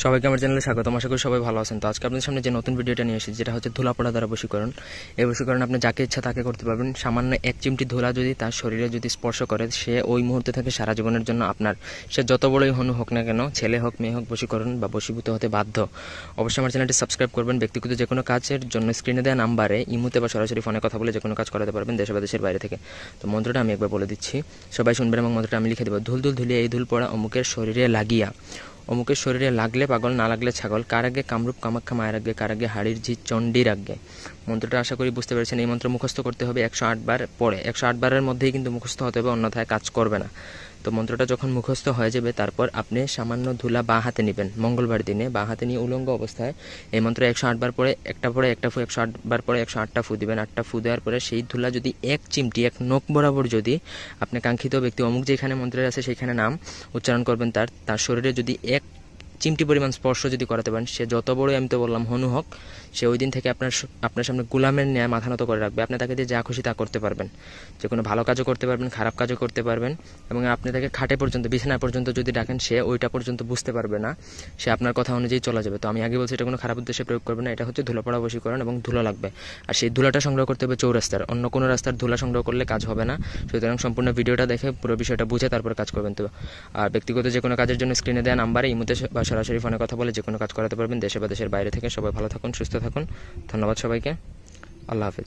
সবাইকে আমার চ্যানেলে স্বাগতম। আশা করি সবাই ভালো আছেন। তো আজকে আপনাদের সামনে যে নতুন ভিডিওটা নিয়ে এসেছি, যেটা হচ্ছে ধুলা পড়া দ্বারা বশীকরণ। এই বশীকরণ আপনি যাকে ইচ্ছা তাকে করতে পারবেন। সামান্য এক চিমটি ধুলা যদি তার শরীরে যদি স্পর্শ করে, সে ওই মুহূর্তে থেকে সারা জীবনের জন্য আপনার, সে যত বড়ই হনু হোক না কেন, ছেলে হোক মেয়ে হোক, বশীকরণ বা বশীভূত হতে বাধ্য। অবশ্যই আমার চ্যানেলটি সাবস্ক্রাইব করবেন। ব্যক্তিগত যে কোনো কাজের জন্য স্ক্রিনে দেওয়া নাম্বারে ইমুতে বা সরাসরি ফোনে কথা বলে যে কোনো কাজ করাতে পারবেন, দেশে বা দেশের বাইরে থেকে। তো মন্ত্রটা আমি একবার বলে দিচ্ছি, সবাই শুনবেন এবং মন্ত্রটা আমি লিখে দেবো। ধুল ধুল ধুলিয়া এই ধুল পড়া অমুকের শরীরে লাগিয়া, অমুকের শরীরে লাগলে পাগল, না লাগলে ছাগল, কার আগে কামরূপ কামাখ্যা মায়ের আগে, কার আগে হাড়ির ঝি চণ্ডীর আগে। মন্ত্রটা আশা করি বুঝতে পেরেছেন। এই মন্ত্র মুখস্থ করতে হবে 108 বার পরে। 108 বারের মধ্যেই কিন্তু মুখস্থ হতে হবে, অন্যথায় কাজ করবে না। তো মন্ত্রটা যখন মুখস্থ হয়ে যাবে, তারপর আপনি সামান্য ধুলা বাঁ হাতে নেবেন। মঙ্গলবার দিনে বাঁ হাতে নিয়ে উলঙ্গ অবস্থায় এই মন্ত্র 108 বার পরে একটা ফু, 108 বার পরে 108টা ফু দিবেন। 8টা ফু দেওয়ার পরে সেই ধুলা যদি এক চিমটি, এক নখ বরাবর যদি আপনি কাঙ্ক্ষিত ব্যক্তি অমুক যেখানে মন্ত্রের আছে সেইখানে নাম উচ্চারণ করবেন, তার শরীরে যদি এক চিমটি পরিমাণ স্পর্শ যদি করাতে পারেন, সে যত বড়ই, আমি তো বললাম হনু হোক, সে ওই দিন থেকে আপনার সামনে গোলামের ন্যায় মাথা নত করে রাখবে। আপনি তাকে দিয়ে যা খুশি তা করতে পারবেন, যে কোনো ভালো কাজও করতে পারবেন, খারাপ কাজও করতে পারবেন। এবং আপনি তাকে খাটে পর্যন্ত, বিছানা পর্যন্ত যদি ডাকেন, সে ওইটা পর্যন্ত বুঝতে পারবে না, সে আপনার কথা অনুযায়ী চলে যাবে। তো আমি আগে বলছি, এটা কোনো খারাপ উদ্দেশ্যে প্রয়োগ করবে না। এটা হচ্ছে ধুলা পড়া বশীকরণ এবং ধুলো লাগবে। আর সেই ধুলাটা সংগ্রহ করতে হবে চৌরাস্তার, অন্য কোনো রাস্তার ধুলা সংগ্রহ করলে কাজ হবে না। সুতরাং সম্পূর্ণ ভিডিওটা দেখে পুরো বিষয়টা বুঝে তারপর কাজ করবেন। তো আর ব্যক্তিগত যে কোনো কাজের জন্য স্ক্রিনে দেওয়া নাম্বারে ইমুতে বা সরাসরি ফোনে কথা বলে যে কোনো কাজ করাতে পারবেন, দেশে বা দেশের বাইরে থেকে। সবাই ভালো থাকুন, সুস্থ থাকুন। ধন্যবাদ সবাইকে। আল্লাহ হাফেজ।